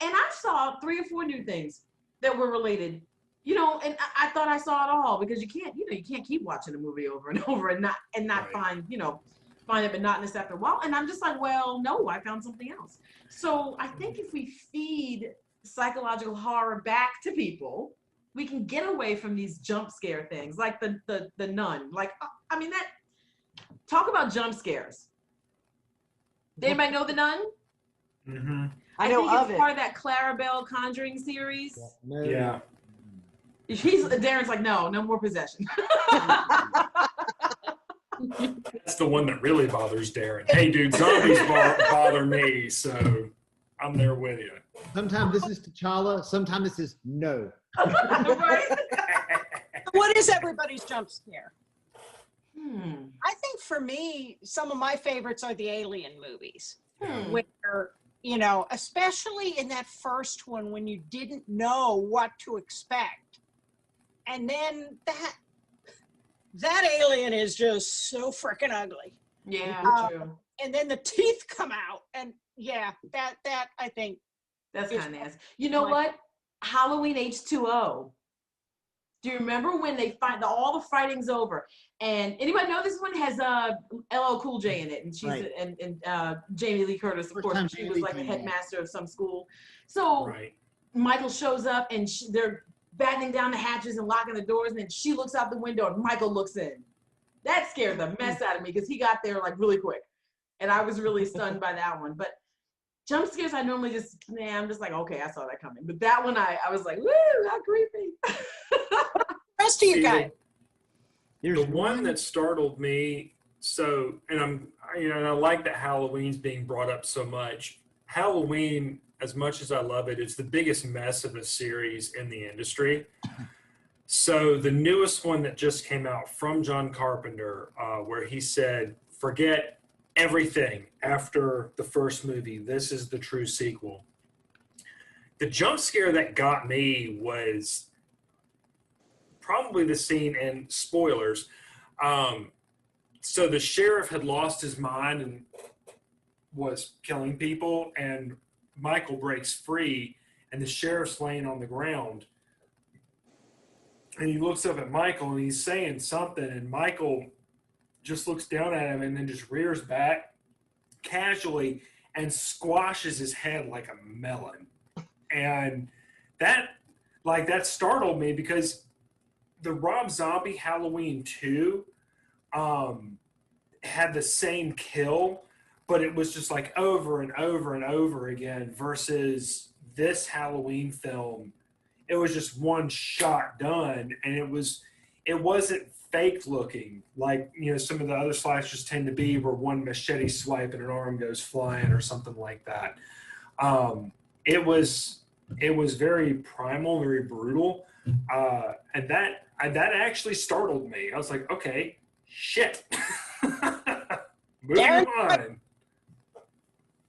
And I saw 3 or 4 new things that were related. You know, and I thought I saw it all, because you can't keep watching a movie over and over and not find it monotonous after a while. And I'm just like, well, no, I found something else. So I think if we feed psychological horror back to people, we can get away from these jump scare things, like the Nun. Like, I mean, that, talk about jump scares. Anybody know The Nun? Mm-hmm. I know think of it's it. part of that Clarabelle Conjuring series. No. Yeah. Darin's like, no more possession. That's the one that really bothers Darin. Hey, dude, zombies bother me, so I'm there with you. Sometimes this is T'Challa. Sometimes this is no. Right? What is everybody's jump scare? Hmm. I think for me, some of my favorites are the Alien movies, where, you know, especially in that first one when you didn't know what to expect. And then that alien is just so freaking ugly. Yeah, true. And then the teeth come out. And yeah, that I think. That's kind of nasty. You know what? Halloween H2O. Do you remember when they find all the fighting's over? And anybody know this one has LL Cool J in it, and she's Right. and Jamie Lee Curtis, of First course, time she Jamie was Lee like the came back. headmaster of some school. So Right. Michael shows up, and they're battening down the hatches and locking the doors, and then she looks out the window, and Michael looks in. That scared the mess out of me because he got there like really quick, and I was really stunned by that one. But jump scares, I normally I'm just like, okay, I saw that coming. But that one, I was like, woo, how creepy. Rest of you See, guys. The one that startled me, and I like that Halloween's being brought up so much. Halloween, as much as I love it, it's the biggest mess of a series in the industry. So the newest one that just came out from John Carpenter, where he said, forget everything after the first movie. This is the true sequel. The jump scare that got me was probably the scene, and spoilers. So the sheriff had lost his mind and was killing people, and Michael breaks free, and the sheriff's laying on the ground. And he looks up at Michael, and he's saying something, and Michael just looks down at him and then just rears back casually and squashes his head like a melon. And that startled me because the Rob Zombie Halloween 2 had the same kill, but it was just like over and over and over again, versus this Halloween film, it was just one shot done, and it wasn't fake looking like, you know, some of the other slashers tend to be, where one machete swipe and an arm goes flying or something like that. It was very primal, very brutal, and that actually startled me. I was like, okay, shit. Moving on.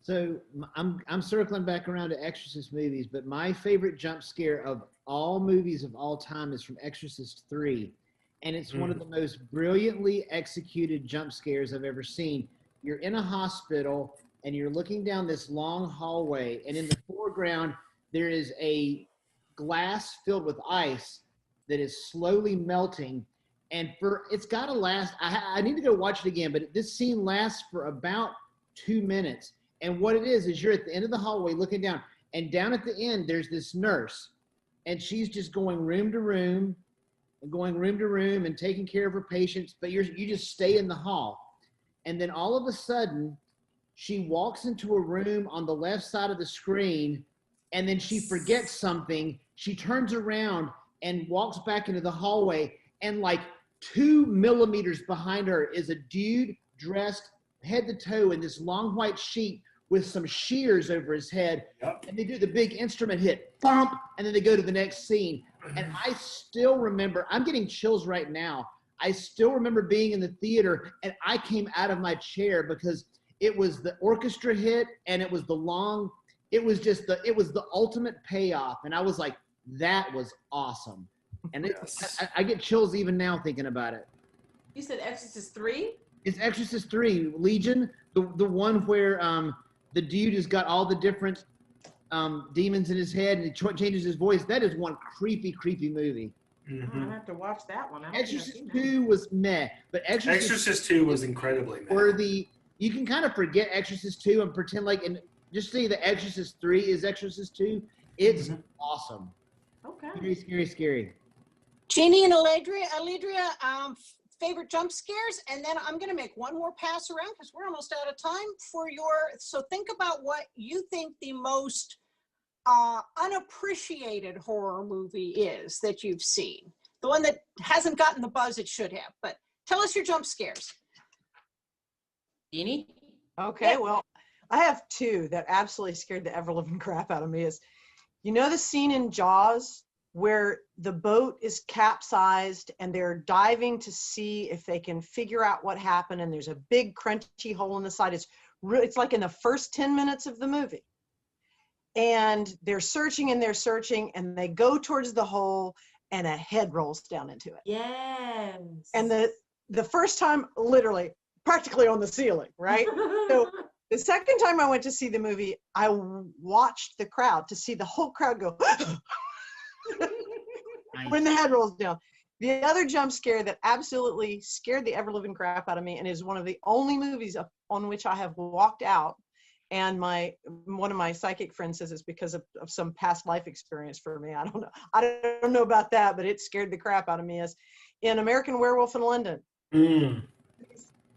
So I'm circling back around to Exorcist movies, but my favorite jump scare of all movies of all time is from Exorcist 3. And it's one of the most brilliantly executed jump scares I've ever seen. You're in a hospital and you're looking down this long hallway, and in the foreground, there is a glass filled with ice that is slowly melting. And it's got to last, I need to go watch it again, but this scene lasts for about 2 minutes. And what it is you're at the end of the hallway looking down, and down at the end, there's this nurse, and she's just going room to room and taking care of her patients, but you just stay in the hall. And then all of a sudden, she walks into a room on the left side of the screen, and then she forgets something. She turns around and walks back into the hallway, and like 2 millimeters behind her is a dude dressed head to toe in this long white sheet with some shears over his head. Yep. And they do the big instrument hit, bump, and then they go to the next scene. And I still remember, I'm getting chills right now. I still remember being in the theater, and I came out of my chair because it was the orchestra hit, and it was the ultimate payoff. And I was like, that was awesome. And Yes. I get chills even now thinking about it. You said Exorcist 3? It's Exorcist 3, Legion, the one where the dude has got all the different demons in his head, and he changes his voice. That is one creepy, creepy movie. Mm-hmm. I have to watch that one. I don't think I've Exorcist seen that. 2 was meh, but Exorcist 2 was incredibly mad. or you can kind of forget Exorcist 2 and pretend like, and just say that Exorcist 3 is Exorcist 2. It's awesome. Okay. Scary, scary, scary. Jeannie and Alledria, favorite jump scares, and then I'm going to make one more pass around because we're almost out of time for so think about what you think the most unappreciated horror movie is that you've seen. The one that hasn't gotten the buzz it should have, but tell us your jump scares. Jeannie? Okay, Yeah. well, I have two that absolutely scared the ever-living crap out of me. You know the scene in Jaws where the boat is capsized and they're diving to see if they can figure out what happened, and there's a big crunchy hole in the side. It's like in the first 10 minutes of the movie. And they're searching and they go towards the hole and a head rolls down into it. Yes. And the first time, literally, practically on the ceiling, right? So the second time I went to see the movie, I watched the crowd to see the whole crowd go when the head rolls down. The other jump scare that absolutely scared the ever-living crap out of me, and is one of the only movies on which I have walked out, and one of my psychic friends says it's because of some past life experience for me. I don't know about that, but it scared the crap out of me, is in American Werewolf in London.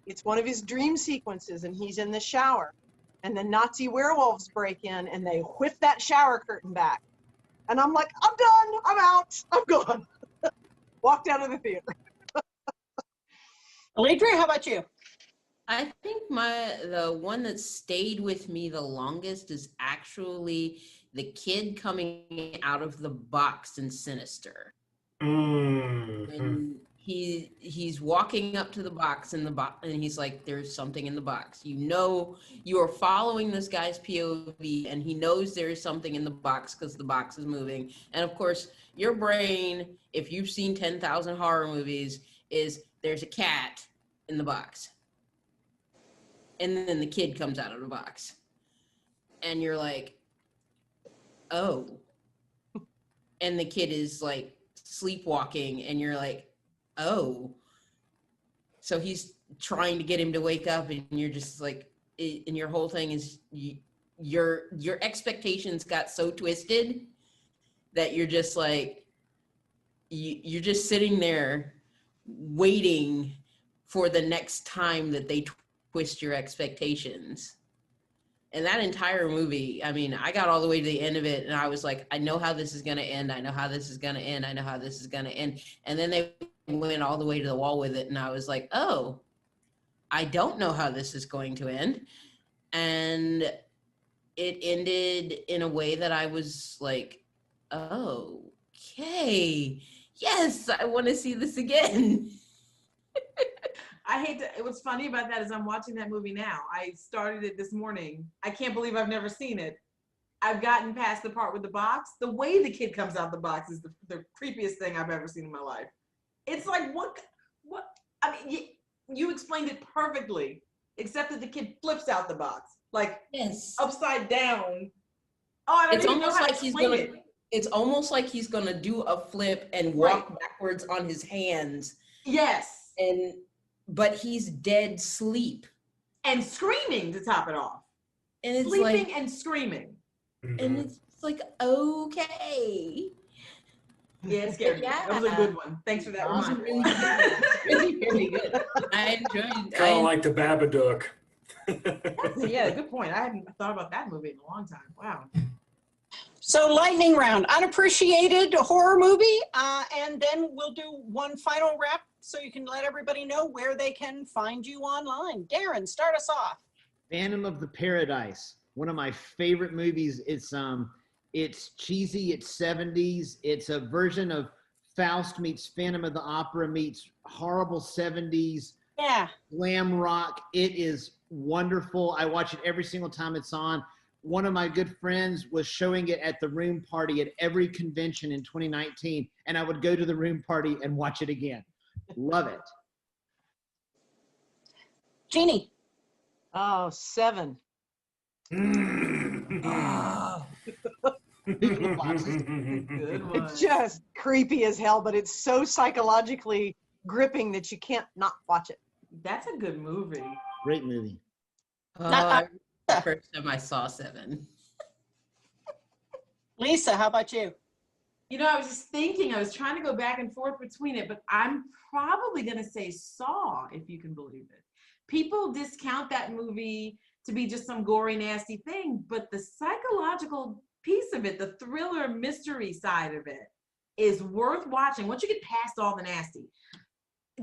It's one of his dream sequences, and he's in the shower, and the Nazi werewolves break in and they whip that shower curtain back. And I'm like, I'm done, I'm out, I'm gone. Walked out of the theater. Alledria, how about you? I think the one that stayed with me the longest is actually the kid coming out of the box in Sinister. When he's walking up to the box and he's like, there's something in the box. You know, you are following this guy's POV and he knows there is something in the box because the box is moving. And of course, your brain, if you've seen 10,000 horror movies, is there's a cat in the box. And then the kid comes out of the box. And you're like, oh. And the kid is like sleepwalking and you're like, oh. So he's trying to get him to wake up and you're just like, and your whole thing is your expectations got so twisted that you're just like, you're just sitting there waiting for the next time that they twist your expectations. And that entire movie, I mean, I got all the way to the end of it and I was like, I know how this is going to end. I know how this is going to end. I know how this is going to end. And then they went all the way to the wall with it. And I was like, oh, I don't know how this is going to end. And it ended in a way that I was like, oh, okay. Yes, I want to see this again. What's funny about that is I'm watching that movie now. I started it this morning. I can't believe I've never seen it. I've gotten past the part with the box. The way the kid comes out the box is the creepiest thing I've ever seen in my life. It's like, what, I mean, you explained it perfectly, except that the kid flips out the box, like Yes. upside down. Oh, I don't even know how to explain it. It's almost like he's going to do a flip and walk backwards on his hands. Yes. But he's dead sleep. And screaming to top it off. And it's sleeping like, and screaming. And it's like, okay. Yeah, it scared me. That was a good one. Thanks for that reminder. Really, really good. I enjoyed it. Kind of like the Babadook. Yeah, good point. I hadn't thought about that movie in a long time. Wow. So lightning round, unappreciated horror movie, and then we'll do one final wrap so you can let everybody know where they can find you online. Darin, start us off. Phantom of the Paradise, one of my favorite movies. It's cheesy, it's 70s. It's a version of Faust meets Phantom of the Opera meets horrible 70s glam rock. It is wonderful. I watch it every single time it's on. One of my good friends was showing it at the room party at every convention in 2019, and I would go to the room party and watch it again. Love it. Jeannie. Oh, 7. Good one. It's just creepy as hell, but it's so psychologically gripping that you can't not watch it. That's a good movie. Great movie. The first time I saw 7. Lisa, how about you? You know, I was just thinking, I was trying to go back and forth between it, but I'm probably going to say Saw, if you can believe it. People discount that movie to be just some gory, nasty thing, but the psychological piece of it, the thriller mystery side of it, is worth watching. Once you get past all the nasty,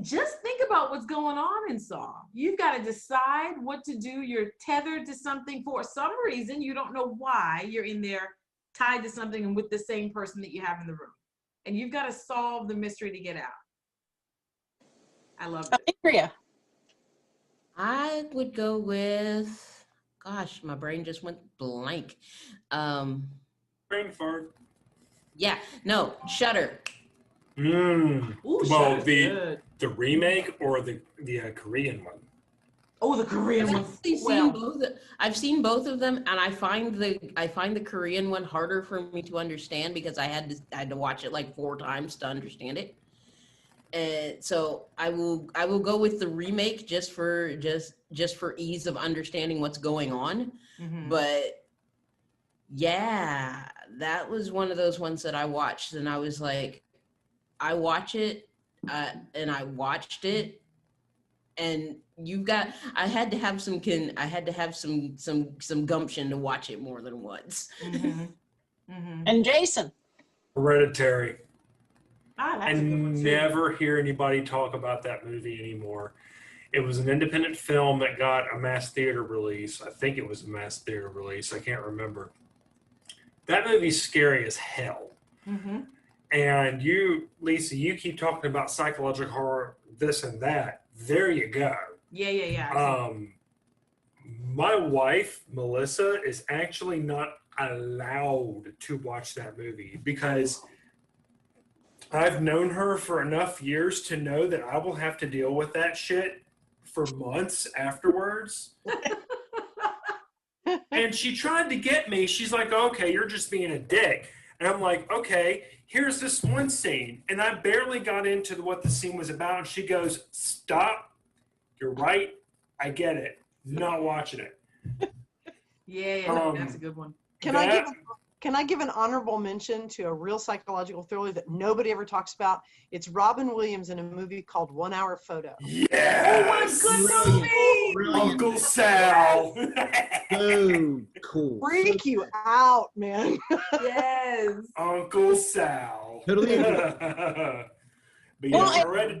just think about what's going on in Saw. You've got to decide what to do. You're tethered to something for some reason. You don't know why you're in there tied to something and with the same person that you have in the room. And you've got to solve the mystery to get out. I love it. Alledria. I would go with, gosh, my brain just went blank. Brain fart. Yeah, no, Shudder. Mm. Ooh, Well, Shudder's the good. remake or the Korean one? Oh, the Korean I've one. actually I've seen both of them, and I find the Korean one harder for me to understand because I had to watch it like 4 times to understand it. And so I will go with the remake just for ease of understanding what's going on. Mhm. But yeah, that was one of those ones that I watched, and I was like, I watch it, and I watched it. And I had to have some gumption to watch it more than once. Mhm. Mhm. And Jason. Hereditary. Ah, I that's a good one too. never hear anybody talk about that movie anymore. It was an independent film that got a mass theater release. I think it was a mass theater release. I can't remember. That movie's scary as hell. Mhm. And you, Lisa, you keep talking about psychological horror, this and that. There you go. Yeah. My wife, Melissa, is actually not allowed to watch that movie because I've known her for enough years to know that I will have to deal with that shit for months afterwards. And she tried to get me. She's like, okay, you're just being a dick. And I'm like, okay, here's this one scene. And I barely got into what the scene was about. And she goes, stop. You're right. I get it. Not watching it. Yeah, that's a good one. Can I give an honorable mention to a real psychological thriller that nobody ever talks about? It's Robin Williams in a movie called 1 Hour Photo. Yes! Oh, my good movie! Uncle Sal. So cool. Freak you out, man. Yes. Uncle Sal. Totally agree. But Well, yeah,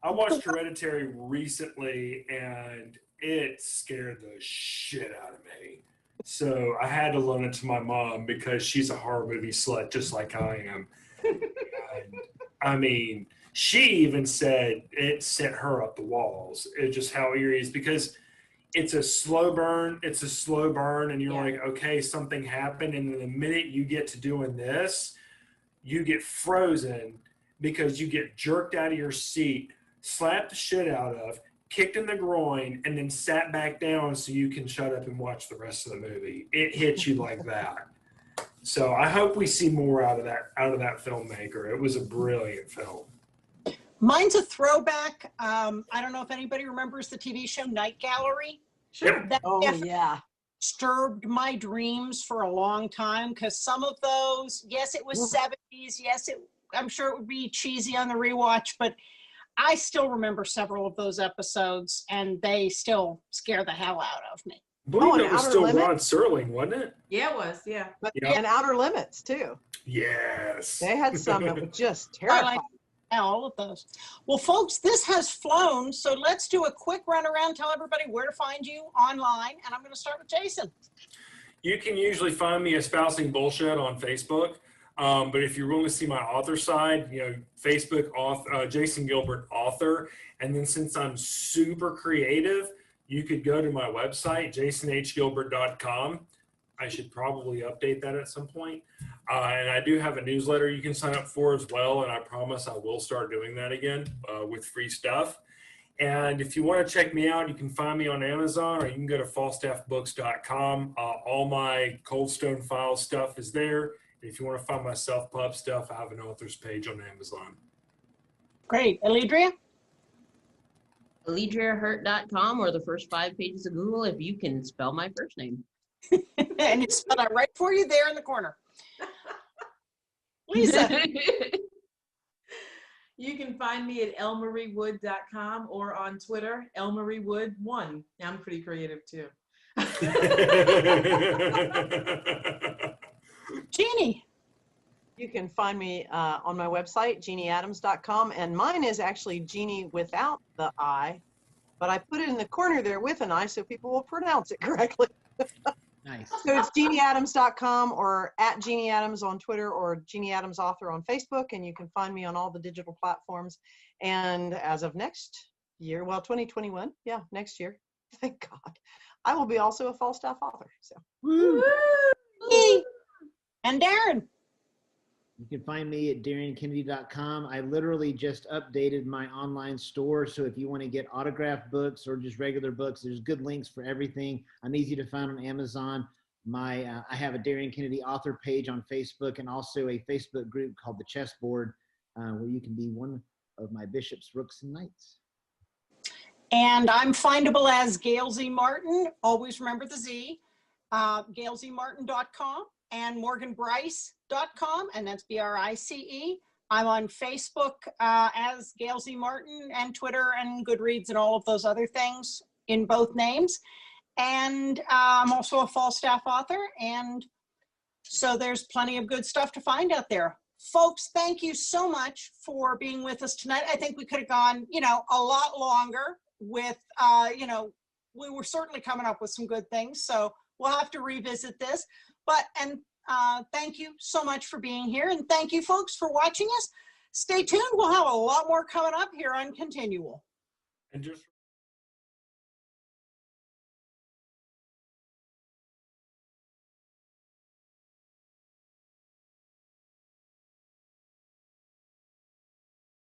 I watched Hereditary recently, and it scared the shit out of me. So I had to loan it to my mom because she's a horror movie slut just like I am. And, I mean, she even said it sent her up the walls. It's just how eerie it is because it's a slow burn. It's a slow burn, and you're like, okay, something happened. And then the minute you get to doing this, you get frozen because you get jerked out of your seat, slapped the shit out of, kicked in the groin, and then sat back down so you can shut up and watch the rest of the movie. It hits you like that. So I hope we see more out of that filmmaker. It was a brilliant film. Mine's a throwback. I don't know if anybody remembers the TV show Night Gallery. Sure. That Oh, definitely yeah. disturbed my dreams for a long time because some of those, yes, it was 70s. Yes, I'm sure it would be cheesy on the rewatch, but I still remember several of those episodes, and they still scare the hell out of me. I believe and it was Outer still Limits? Rod Serling, wasn't it? Yeah, it was. Yeah. But, Yep. And Outer Limits, too. Yes. They had some that were just I terrifying. like all of those. Well, folks, this has flown, so let's do a quick run around, tell everybody where to find you online, and I'm going to start with Jason. You can usually find me espousing bullshit on Facebook. But if you're willing to see my author side, Facebook author, Jason Gilbert author. And then since I'm super creative, you could go to my website, jasonhgilbert.com. I should probably update that at some point. And I do have a newsletter you can sign up for as well. And I promise I will start doing that again with free stuff. And if you want to check me out, you can find me on Amazon or you can go to falstaffbooks.com. All my Cold Stone Files stuff is there. If you want to find my self-pub stuff, I have an author's page on Amazon. Great. Alledria? AlledriaHurt.com or the first 5 pages of Google if you can spell my first name. And it's spelled out right for you there in the corner. Lisa. You can find me at elmariewood.com or on Twitter, elmariewood1. I'm pretty creative too. Jeannie. You can find me on my website, jeanneadams.com, and mine is actually Jeannie without the I, but I put it in the corner there with an I so people will pronounce it correctly. Nice. So it's jeanneadams.com or at Jeanne Adams on Twitter or Jeanne Adams Author on Facebook, and you can find me on all the digital platforms. And as of next year, well, 2021, yeah, next year, thank God, I will be also a Falstaff author. So. Woo. And Darin. You can find me at darinkennedy.com. I literally just updated my online store. So if you want to get autographed books or just regular books, there's good links for everything. I'm easy to find on Amazon. I have a Darin Kennedy author page on Facebook and also a Facebook group called The Chessboard, where you can be one of my bishops, rooks, and knights. And I'm findable as Gail Z Martin. Always remember the Z. GailZMartin.com and MorganBryce.com, and that's BRICE. I'm on Facebook as Gail Z Martin, and Twitter and Goodreads and all of those other things in both names. And I'm also a Falstaff author, and so there's plenty of good stuff to find out there. Folks, thank you so much for being with us tonight. I think we could have gone, a lot longer with, we were certainly coming up with some good things, so we'll have to revisit this. And thank you so much for being here, and thank you folks for watching us. Stay tuned. We'll have a lot more coming up here on ConTinual. And just